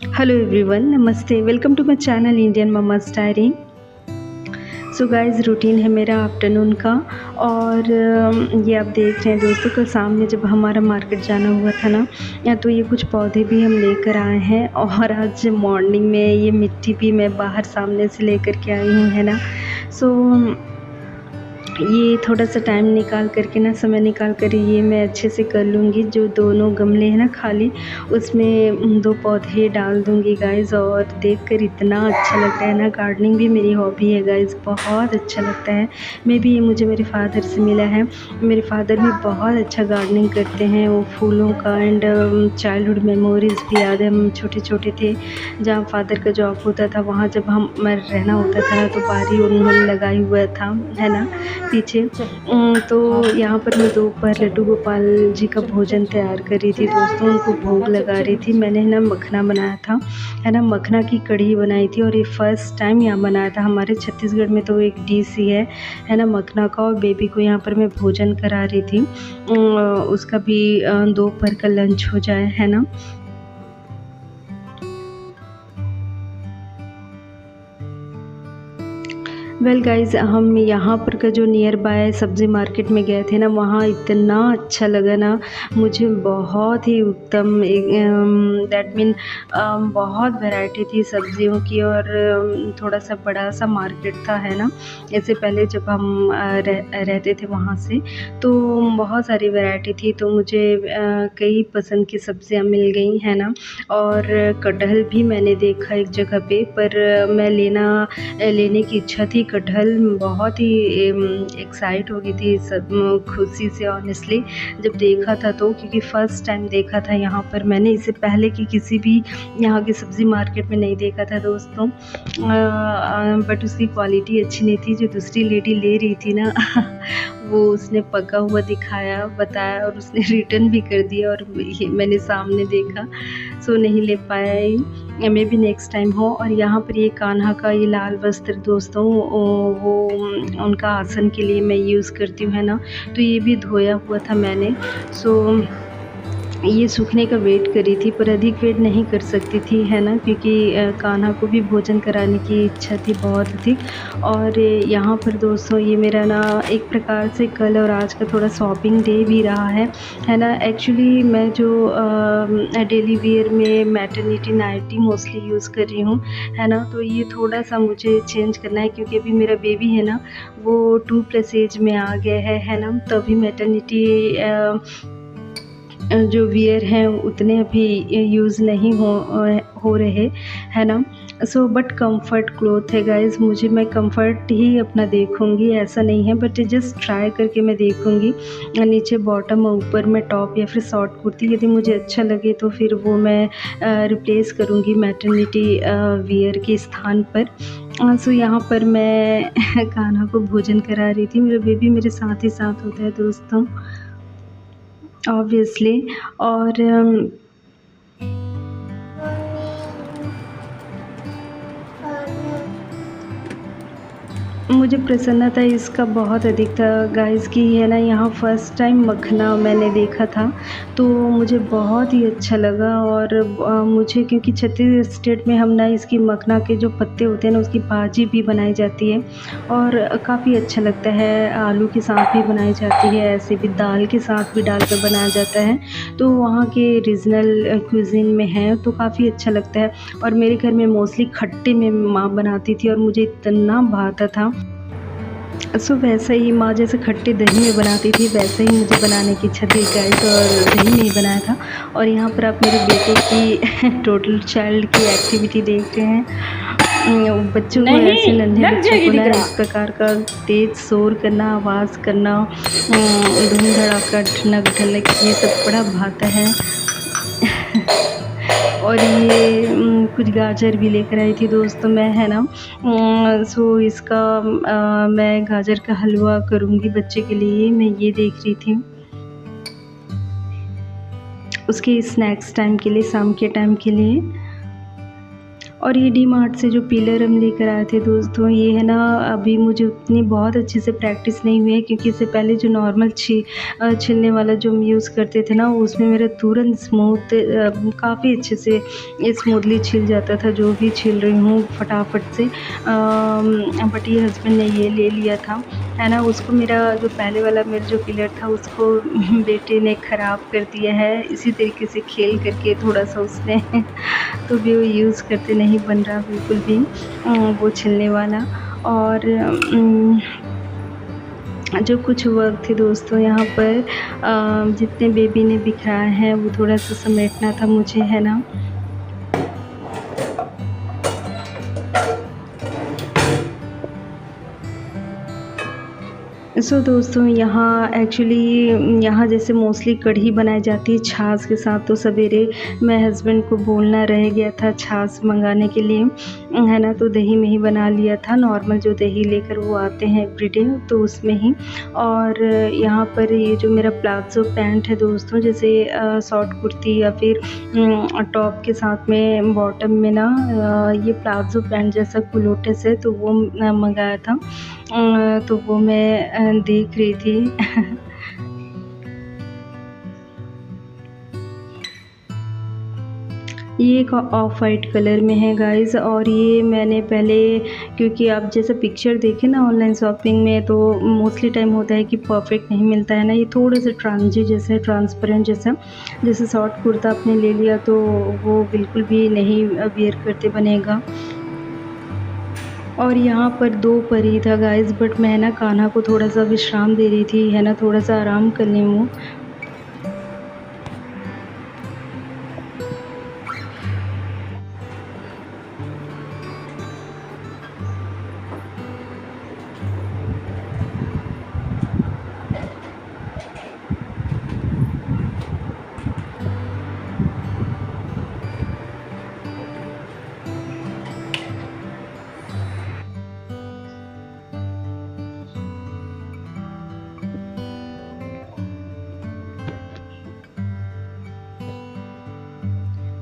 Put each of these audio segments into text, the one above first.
Hello everyone, नमस्ते। Welcome to my channel Indian Mamma's Diary. So guys, routine है मेरा afternoon का। और ये आप देख रहे हैं दोस्तों, कल शाम में जब हमारा मार्केट जाना हुआ था ना, तो ये कुछ पौधे भी हम लेकर आए हैं। और आज मॉर्निंग में ये मिट्टी भी मैं बाहर सामने से लेकर के आई हूँ, है ना। सो ये थोड़ा-सा टाइम निकाल कर के ना, समय निकाल कर ये मैं अच्छे से कर लूँगी। जो दोनों गमले हैं ना खाली, उसमें 2 पौधे डाल दूँगी गाइज़। और देखकर इतना अच्छा लगता है ना, गार्डनिंग भी मेरी हॉबी है गाइज़, बहुत अच्छा लगता है। मेबी ये मुझे मेरे फ़ादर से मिला है। मेरे फ़ादर भी बहुत अच्छा गार्डनिंग करते हैं, वो फूलों का। एंड चाइल्डहुड मेमोरीज़ भी याद है, हम छोटे-छोटे थे, जहाँ फ़ादर का जॉब होता था, वहाँ जब हम मैं रहना होता था ना, तो बारी उन्होंने लगाई हुआ था, है ना, पीछे। तो यहाँ पर मैं दोपहर लड्डू गोपाल जी का भोजन तैयार कर रही थी दोस्तों, उनको भोग लगा रही थी। मैंने ना मखना बनाया था, है ना, मखना की कढ़ी बनाई थी। और ये फर्स्ट टाइम यहाँ बनाया था। हमारे छत्तीसगढ़ में तो एक डिश ही है ना, मखना का। और बेबी को यहाँ पर मैं भोजन करा रही थी, उसका भी दोपहर का लंच हो जाए, है ना। वेल गाइज़, हम यहाँ पर का जो नियर बाय सब्ज़ी मार्केट में गए थे ना, वहाँ इतना अच्छा लगा ना मुझे, बहुत ही उत्तम। दैट मीन बहुत वैरायटी थी सब्ज़ियों की। और थोड़ा-सा बड़ा-सा मार्केट था, है ना। इससे पहले जब हम रहते थे वहाँ से, तो बहुत सारी वैरायटी थी। तो मुझे कई पसंद की सब्ज़ियाँ मिल गई, है ना। और कटहल भी मैंने देखा एक जगह पे, पर मैं लेने की इच्छा थी। कटहल बहुत ही एक्साइट हो गई थी सब खुशी से, ऑनेस्टली जब देखा था तो, क्योंकि फ़र्स्ट टाइम देखा था यहाँ पर मैंने। इससे पहले कि किसी भी यहाँ की सब्ज़ी मार्केट में नहीं देखा था दोस्तों। बट उसकी क्वालिटी अच्छी नहीं थी। जो दूसरी लेडी ले रही थी ना वो उसने पका हुआ दिखाया, बताया, और उसने रिटर्न भी कर दिया। और ये मैंने सामने देखा, सो नहीं ले पाया ये। मे बी नेक्स्ट टाइम हो। और यहाँ पर ये कान्हा का ये लाल वस्त्र दोस्तों, वो उनका आसन के लिए मैं यूज़ करती हूँ, है ना। तो ये भी धोया हुआ था मैंने। सो ये सूखने का वेट कर रही थी, पर अधिक वेट नहीं कर सकती थी, है ना, क्योंकि कान्हा को भी भोजन कराने की इच्छा थी बहुत अधिक। और यहाँ पर दोस्तों, ये मेरा ना एक प्रकार से कल और आज का थोड़ा शॉपिंग डे भी रहा है ना। एक्चुअली मैं जो डेली वियर में मैटरनिटी नाइटी मोस्टली यूज़ कर रही हूँ, है ना। तो ये थोड़ा-सा मुझे चेंज करना है, क्योंकि अभी मेरा बेबी है ना, वो 2+ एज में आ गया है ना। तो अभी मैटरनिटी जो वियर हैं उतने अभी यूज़ नहीं हो रहे, है ना। सो बट कम्फ़र्ट क्लॉथ है गाइज़, मैं कम्फ़र्ट ही अपना देखूँगी, ऐसा नहीं है, बट जस्ट ट्राई करके मैं देखूँगी। नीचे बॉटम और ऊपर में टॉप या फिर शॉर्ट कुर्ती, यदि मुझे अच्छा लगे तो फिर वो मैं रिप्लेस करूँगी मैटरनिटी वियर के स्थान पर। सो यहाँ पर मैं कान्हा को भोजन करा रही थी। मेरा बेबी मेरे साथ ही साथ होता है दोस्तों, ऑब्वियसली। और मुझे प्रसन्नता इसका बहुत अधिक था गाइज़, कि है ना, यहाँ फ़र्स्ट टाइम मखना मैंने देखा था, तो मुझे बहुत ही अच्छा लगा। और मुझे, क्योंकि छत्तीसगढ़ स्टेट में हम ना इसकी मखना के जो पत्ते होते हैं ना, उसकी भाजी भी बनाई जाती है। और काफ़ी अच्छा लगता है। आलू के साथ भी बनाई जाती है, ऐसे भी दाल के साथ भी डालकर बनाया जाता है। तो वहाँ के रीजनल क्यूज़िन में है, तो काफ़ी अच्छा लगता है। और मेरे घर में मोस्टली खट्टे में माँ बनाती थी, और मुझे इतना भाता था। सो वैसा ही माँ जैसे खट्टे दही में बनाती थी, वैसे ही मुझे बनाने की इच्छा थी गाइस, और दही में ही बनाया था। और यहाँ पर आप मेरे बेटे की टोटल चाइल्ड की एक्टिविटी देख रहे हैं। बच्चों को, ऐसे नहीं नन्हे लग बच्चों जाएगी को ना दिकरा। इस प्रकार का तेज़ शोर करना, आवाज़ करना, धूम धड़ाका, ठनक ढलक, ये सब बड़ा भाता है। और ये कुछ गाजर भी लेकर आई थी दोस्तों मैं, है ना। सो इसका मैं गाजर का हलवा करूँगी बच्चे के लिए, मैं ये देख रही थी। उसके स्नैक्स टाइम के लिए, शाम के टाइम के लिए। और ये डी मार्ट से जो पिलर हम लेकर आए थे दोस्तों, ये है ना, अभी मुझे उतनी बहुत अच्छे से प्रैक्टिस नहीं हुई है, क्योंकि इससे पहले जो नॉर्मल छिलने वाला जो हम यूज़ करते थे ना, उसमें मेरा तुरंत स्मूथ काफ़ी अच्छे से स्मूथली छिल जाता था, जो भी छिल रही हूँ फटाफट से। बट ये हस्बैंड ने ये ले लिया था, है ना, उसको मेरा जो पहले वाला मेरा जो पिलर था उसको बेटे ने ख़राब कर दिया है, इसी तरीके से खेल करके थोड़ा सा उसने तो भी वो यूज़ करते नहीं बन रहा बिल्कुल भी वो छिलने वाला। और जो कुछ वर्क थे दोस्तों यहाँ पर जितने बेबी ने बिखराए हैं वो थोड़ा सा समेटना था मुझे, है ना। सो दोस्तों, यहाँ एक्चुअली यहाँ जैसे मोस्टली कढ़ी बनाई जाती है छाछ के साथ, तो सवेरे मैं हस्बैंड को बोलना रह गया था छाछ मंगाने के लिए, है ना, तो दही में ही बना लिया था, नॉर्मल जो दही लेकर वो आते हैं एवरीडे, तो उसमें ही। और यहाँ पर ये जो मेरा प्लाजो पैंट है दोस्तों, जैसे शॉर्ट कुर्ती या फिर टॉप के साथ में बॉटम में ना ये प्लाजो पैंट जैसा कुलोटेस है, तो वो मंगाया था। तो वो मैं देख रही थी। ये एक ऑफ वाइट कलर में है गाइज़, और ये मैंने पहले, क्योंकि आप जैसे पिक्चर देखें ना ऑनलाइन शॉपिंग में, तो मोस्टली टाइम होता है कि परफेक्ट नहीं मिलता है ना, ये थोड़ा सा ट्रांजी जैसे ट्रांसपेरेंट जैसा, जैसे शॉर्ट कुर्ता आपने ले लिया तो वो बिल्कुल भी नहीं वियर करते बनेगा। और यहाँ पर 2 परी था गाइज़, बट मैं ना कान्हा को थोड़ा सा विश्राम दे रही थी, है ना, थोड़ा सा आराम करने वो।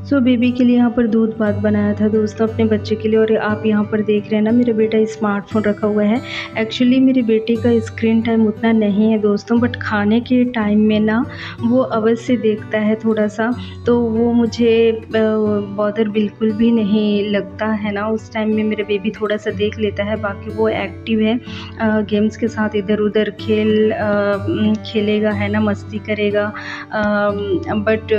सो बेबी के लिए यहाँ पर दूध भात बनाया था दोस्तों अपने बच्चे के लिए। और आप यहाँ पर देख रहे हैं ना, मेरा बेटा स्मार्टफ़ोन रखा हुआ है। एक्चुअली मेरे बेटे का स्क्रीन टाइम उतना नहीं है दोस्तों, बट खाने के टाइम में ना वो अवश्य देखता है थोड़ा सा, तो वो मुझे बॉदर बिल्कुल भी नहीं लगता है ना। उस टाइम में मेरा बेबी थोड़ा सा देख लेता है, बाकी वो एक्टिव है, गेम्स के साथ इधर उधर खेलेगा, है ना, मस्ती करेगा, बट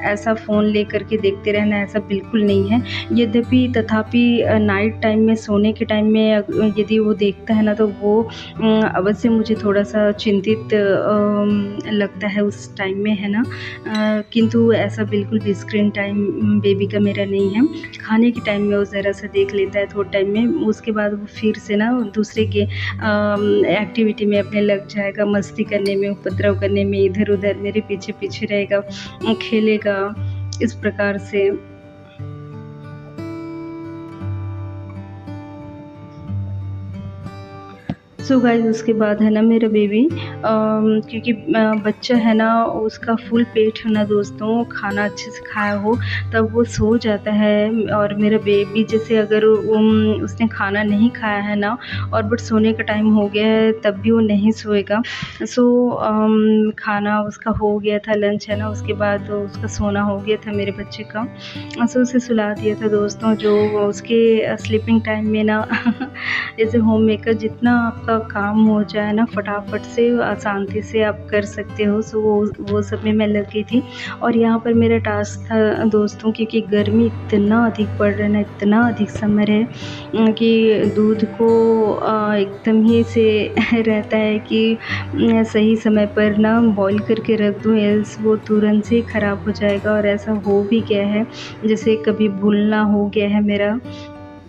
ऐसा फ़ोन ले करके देखते रहना ऐसा बिल्कुल नहीं है। यद्यपि तथापि नाइट टाइम में, सोने के टाइम में यदि वो देखता है ना, तो वो अवश्य मुझे थोड़ा-सा चिंतित लगता है उस टाइम में, है ना। किंतु ऐसा बिल्कुल भी स्क्रीन टाइम बेबी का मेरा नहीं है। खाने के टाइम में वो ज़रा-सा देख लेता है थोड़े टाइम में, उसके बाद वो फिर से ना दूसरे के एक्टिविटी में अपने लग जाएगा, मस्ती करने में, उपद्रव करने में, इधर-उधर मेरे पीछे-पीछे रहेगा, खेलेगा, इस प्रकार से। सो गाइस, उसके बाद है ना मेरा बेबी, क्योंकि बच्चा है ना, उसका फुल पेट है ना दोस्तों, खाना अच्छे से खाया हो तब वो सो जाता है। और मेरा बेबी जैसे अगर उसने खाना नहीं खाया है ना, और बट सोने का टाइम हो गया है तब भी वो नहीं सोएगा। सो खाना उसका हो गया था, लंच है ना, उसके बाद उसका सोना हो गया था मेरे बच्चे का। सो उसे सुला दिया था दोस्तों। जो उसके स्लीपिंग टाइम में ना जैसे होम मेकर जितना आपका काम हो जाए ना फटाफट से, शांति से आप कर सकते हो, सो वो सब में मैं लगी थी। और यहाँ पर मेरा टास्क था दोस्तों, क्योंकि गर्मी इतना अधिक पड़ रहा है ना, इतना अधिक समर है कि दूध को एकदम ही से रहता है कि सही समय पर ना बॉईल करके रख दूँ, एल्स वो तुरंत से ख़राब हो जाएगा। और ऐसा हो भी गया है, जैसे कभी भूलना हो गया है मेरा,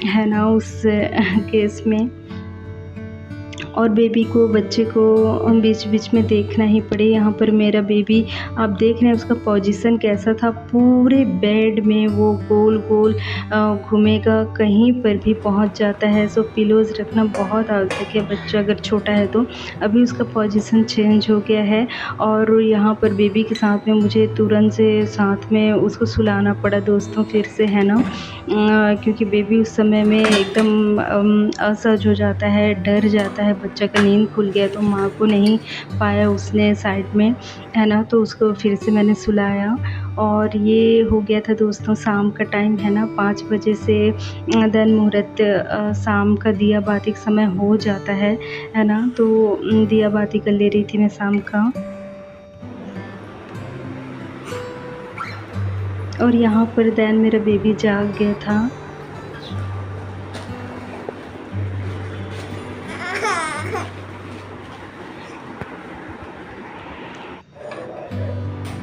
है ना, उस केस में। और बेबी को, बच्चे को बीच बीच में देखना ही पड़े। यहाँ पर मेरा बेबी आप देख रहे हैं उसका पोजीशन कैसा था, पूरे बेड में वो गोल गोल घूमेगा, कहीं पर भी पहुँच जाता है। सो पिलोज़ रखना बहुत आवश्यक है, बच्चा अगर छोटा है तो। अभी उसका पोजीशन चेंज हो गया है और यहाँ पर बेबी के साथ में मुझे तुरंत से साथ में उसको सुलाना पड़ा दोस्तों फिर से, है ना, क्योंकि बेबी उस समय में एकदम असहज हो जाता है, डर जाता है। बच्चा का नींद खुल गया तो माँ को नहीं पाया उसने साइड में, है ना, तो उसको फिर से मैंने सुलाया। और ये हो गया था दोस्तों शाम का टाइम, है ना, 5 बजे से देन मुहूर्त शाम का दिया बाती का समय हो जाता है ना, तो दिया बाती कर ले रही थी मैं शाम का। और यहाँ पर देन मेरा बेबी जाग गया था।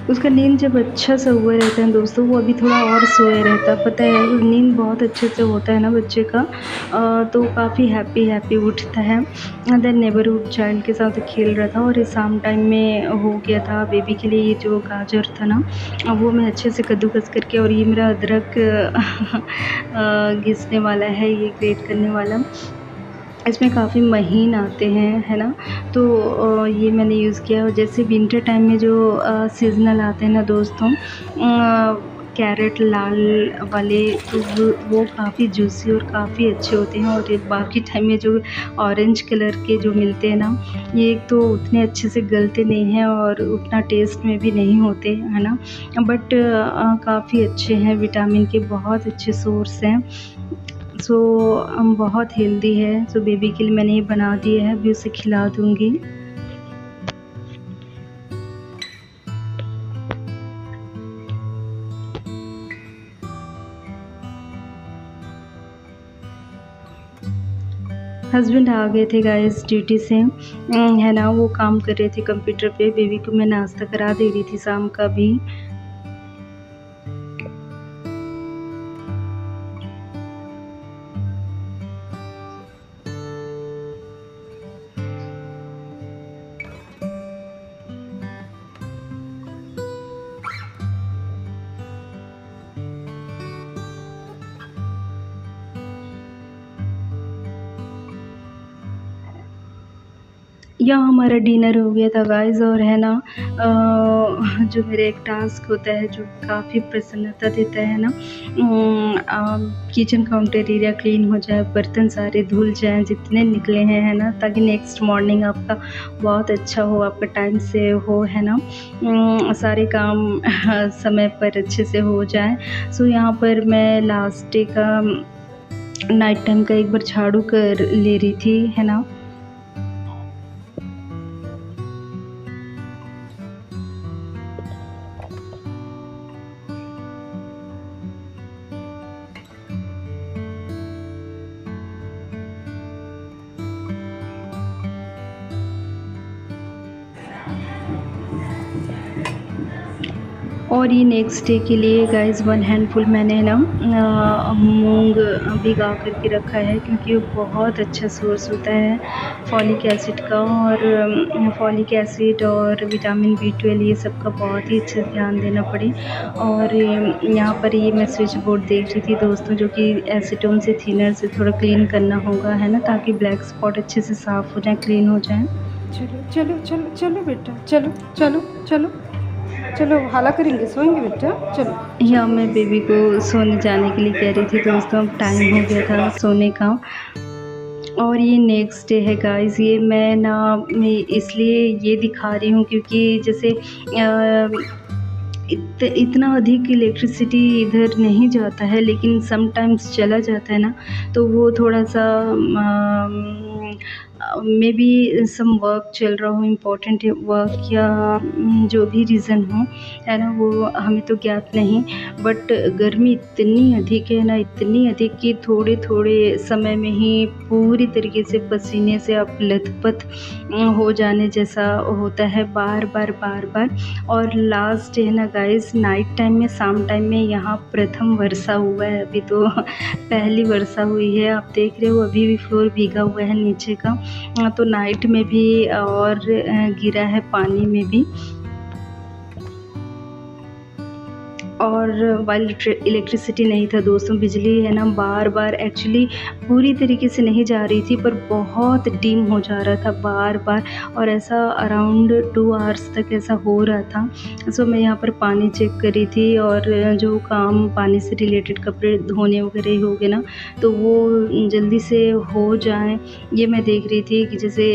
उसका नींद जब अच्छा सा हुआ रहता है दोस्तों, वो अभी थोड़ा और सोया रहता है, पता है, नींद बहुत अच्छे से होता है ना बच्चे का, तो काफ़ी हैप्पी उठता है। देन नेबरहुड चाइल्ड के साथ खेल रहा था और शाम टाइम में हो गया था बेबी के लिए ये जो गाजर था ना, वो मैं अच्छे से कद्दूकस करके, और ये मेरा अदरक घिसने वाला है, ये ग्रेट करने वाला, इसमें काफ़ी महीन आते हैं, है ना, तो ये मैंने यूज़ किया। और जैसे विंटर टाइम में जो सीज़नल आते हैं ना दोस्तों, कैरेट लाल वाले, तो वो काफ़ी जूसी और काफ़ी अच्छे होते हैं। और बाकी टाइम में जो ऑरेंज कलर के जो मिलते हैं ना, ये एक तो उतने अच्छे से गलते नहीं हैं और उतना टेस्ट में भी नहीं होते, है ना, बट काफ़ी अच्छे हैं, विटामिन के बहुत अच्छे सोर्स हैं। सो बहुत हेल्दी है। सो बेबी के लिए मैंने ये बना दिया है, अभी उसे खिला दूँगी। हस्बैंड आ गए थे गाइस ड्यूटी से, है ना, वो काम कर रहे थे कंप्यूटर पे। बेबी को मैं नाश्ता करा दे रही थी शाम का भी। यह हमारा डिनर हो गया था गाइस, और है ना, जो मेरा एक टास्क होता है जो काफ़ी प्रसन्नता देता है ना, किचन काउंटर एरिया क्लीन हो जाए, बर्तन सारे धुल जाएं जितने निकले हैं, है ना, ताकि नेक्स्ट मॉर्निंग आपका बहुत अच्छा हो, आपका टाइम से हो, है ना, सारे काम समय पर अच्छे से हो जाए। सो यहाँ पर मैं लास्ट डे का नाइट टाइम का एक बार झाड़ू कर ले रही थी, है ना। और ये नेक्स्ट डे के लिए गाइस 1 हैंडफुल मैंने ना मूंग भिगा करके रखा है, क्योंकि वो बहुत अच्छा सोर्स होता है फॉलिक एसिड का, और फॉलिक एसिड और विटामिन B12 ये सब का बहुत ही अच्छे से ध्यान देना पड़े। और यहाँ पर ये मैं स्विच बोर्ड देख रही थी दोस्तों, जो कि एसीटोन से थिनर से थोड़ा क्लीन करना होगा, है ना, ताकि ब्लैक स्पॉट अच्छे से साफ़ हो जाए, क्लीन हो जाए। चलो चलो चलो चलो बेटा, चलो चलो चलो चलो, हाला करेंगे, सोएंगे बेटा, चलो। यहाँ मैं बेबी को सोने जाने के लिए कह रही थी दोस्तों, अब टाइम हो गया था सोने का। और ये नेक्स्ट डे है गाइस, ये मैं इसलिए ये दिखा रही हूँ क्योंकि जैसे इतना अधिक इलेक्ट्रिसिटी इधर नहीं जाता है, लेकिन समटाइम्स चला जाता है ना, तो वो थोड़ा सा मे बी सम वर्क चल रहा हो, इम्पोर्टेंट वर्क, या जो भी रीज़न हो, है ना, वो हमें तो ज्ञात नहीं। बट गर्मी इतनी अधिक है ना, इतनी अधिक कि थोड़े थोड़े समय में ही पूरी तरीके से पसीने से आप लथपथ हो जाने जैसा होता है, बार बार। और लास्ट है ना गाइस, नाइट टाइम में, शाम टाइम में यहाँ प्रथम वर्षा हुआ है, अभी तो पहली वर्षा हुई है, आप देख रहे हो, अभी भी फ्लोर भीगा हुआ है नीचे का। तो नाइट में भी और गिरा है पानी में भी। और वाइल इलेक्ट्रिसिटी नहीं था दोस्तों, बिजली है ना बार बार एक्चुअली पूरी तरीके से नहीं जा रही थी, पर बहुत डिम हो जा रहा था बार बार, और ऐसा अराउंड 2 आवर्स तक ऐसा हो रहा था। सो मैं यहाँ पर पानी चेक करी थी, और जो काम पानी से रिलेटेड कपड़े धोने वगैरह हो गए ना, तो वो जल्दी से हो जाए ये मैं देख रही थी कि जैसे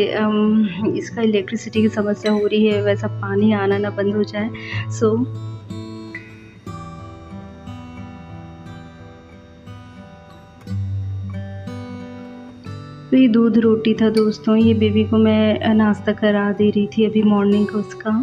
इसका इलेक्ट्रिसिटी की समस्या हो रही है, वैसा पानी आना ना बंद हो जाए। सो तो ये दूध रोटी था दोस्तों, ये बेबी को मैं नाश्ता करा दे रही थी अभी मॉर्निंग का उसका।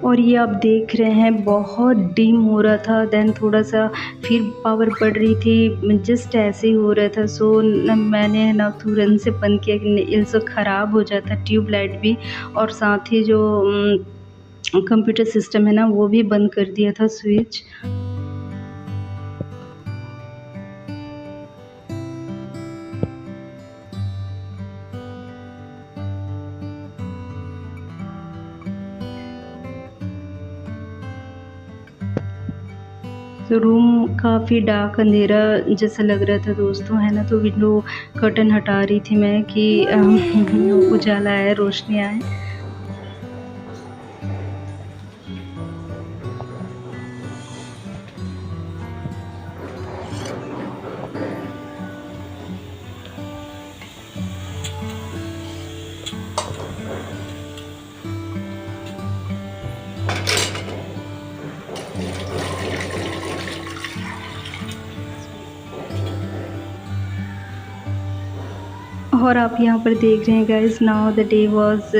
और ये आप देख रहे हैं बहुत डिम हो रहा था, देन थोड़ा सा फिर पावर बढ़ रही थी, जस्ट ऐसे ही हो रहा था। सो मैंने ना तुरंत से बंद किया कि इल्स ख़राब हो जाता ट्यूबलाइट भी, और साथ ही जो कंप्यूटर सिस्टम है ना वो भी बंद कर दिया था स्विच। तो रूम काफ़ी डार्क अंधेरा जैसा लग रहा था दोस्तों, है ना। तो विंडो कर्टन हटा रही थी मैं कि उजाला आए, रोशनी आए। और आप यहाँ पर देख रहे हैं guys, now the day was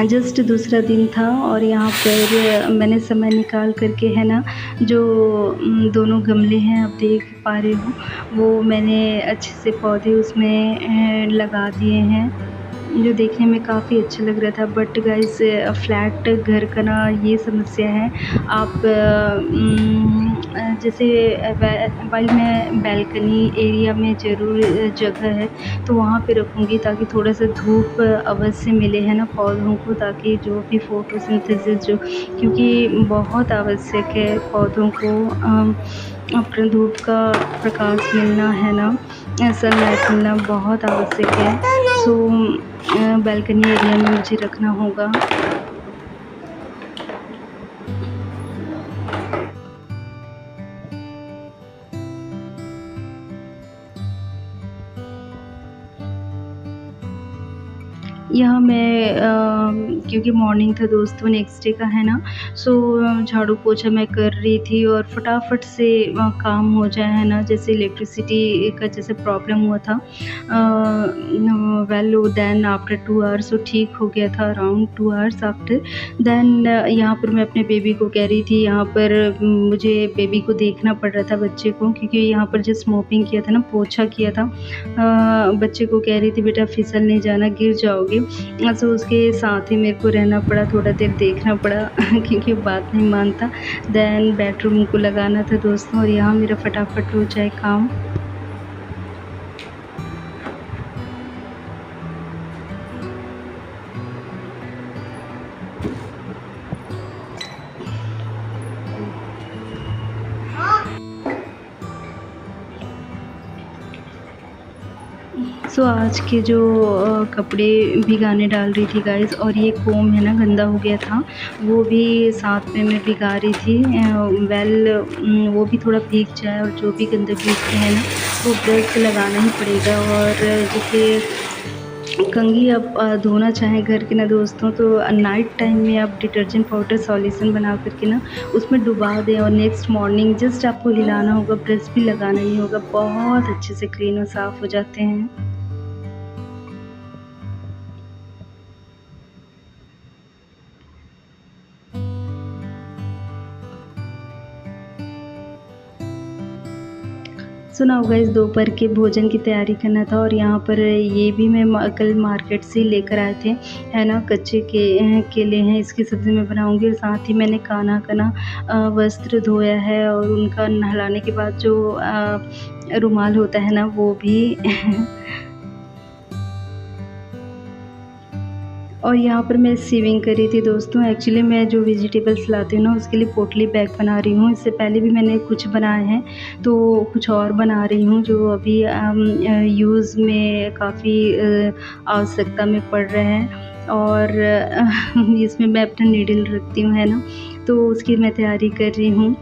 just दूसरा दिन था, और यहाँ पर मैंने समय निकाल करके है ना जो दोनों गमले हैं आप देख पा रहे हो, वो मैंने अच्छे से पौधे उसमें लगा दिए हैं, जो देखने में काफ़ी अच्छा लग रहा था। बट गाइस फ्लैट घर का ना ये समस्या है, आप जैसे वाइल मैं बैल्कनी एरिया में ज़रूर जगह है तो वहाँ पे रखूँगी, ताकि थोड़ा सा धूप अवश्य मिले है ना पौधों को, ताकि जो भी फोटोसिंथेसिस जो, क्योंकि बहुत आवश्यक है पौधों को अपने धूप का प्रकाश मिलना, है ना, सनलाइट मिलना बहुत आवश्यक है। सो बालकनी एरिया में मुझे रखना होगा। यहाँ मैं क्योंकि मॉर्निंग था दोस्तों, नेक्स्ट डे का है ना, सो झाड़ू पोछा मैं कर रही थी और फटाफट से काम हो जाए, है ना। जैसे इलेक्ट्रिसिटी का जैसे प्रॉब्लम हुआ था, वेल देन आफ्टर 2 आवर्स वो ठीक हो गया था, अराउंड 2 आवर्स आफ्टर। देन यहाँ पर मैं अपने बेबी को कह रही थी, यहाँ पर मुझे बेबी को देखना पड़ रहा था बच्चे को, क्योंकि यहाँ पर जस्ट मॉपिंग किया था ना, पोछा किया था, बच्चे को कह रही थी बेटा फिसल नहीं जाना, गिर जाओगे। तो उसके साथ ही मेरे को रहना पड़ा, थोड़ा देर देखना पड़ा क्योंकि बात नहीं मानता। देन बेडरूम को लगाना था दोस्तों, और यहाँ मेरा फटाफट हो जाए काम। सो आज के जो कपड़े भिगाने डाल रही थी गाइस, और ये कोम है ना गंदा हो गया था, वो भी साथ में मैं भिगा रही थी। वेल वो भी थोड़ा भीग जाए, और जो भी गंदगी उसमें है ना वो ब्रश से लगाना ही पड़ेगा। और जैसे कंघी आप धोना चाहें घर के ना दोस्तों, तो नाइट टाइम में आप डिटर्जेंट पाउडर सॉल्यूशन बना करके ना उसमें डुबा दें, और नेक्स्ट मॉर्निंग जस्ट आपको हिलाना होगा, ब्रश भी लगाना नहीं होगा, बहुत अच्छे से क्लीन और साफ़ हो जाते हैं। सुना होगा इस दोपहर के भोजन की तैयारी करना था, और यहाँ पर ये भी मैं कल मार्केट से लेकर आए थे, है ना, कच्चे केले हैं, इसकी सब्ज़ी मैं बनाऊँगी। और साथ ही मैंने कान्हा का ना वस्त्र धोया है, और उनका नहलाने के बाद जो रुमाल होता है ना वो भी और यहाँ पर मैं सीविंग कर रही थी दोस्तों। एक्चुअली मैं जो वेजिटेबल्स लाती हूँ ना उसके लिए पोटली बैग बना रही हूँ। इससे पहले भी मैंने कुछ बनाए हैं, तो कुछ और बना रही हूँ जो अभी यूज़ में काफ़ी आवश्यकता में पड़ रहे हैं। और इसमें मैं अपना नीडल रखती हूँ, है ना, तो उसकी मैं तैयारी कर रही हूँ।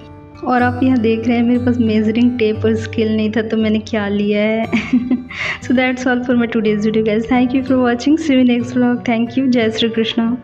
और आप यहाँ देख रहे हैं मेरे पास मेजरिंग टेप और स्केल नहीं था, तो मैंने क्या लिया है। So that's all for my today's video guys. Thank you for watching, see you next vlog. Thank you. जय श्री कृष्णा।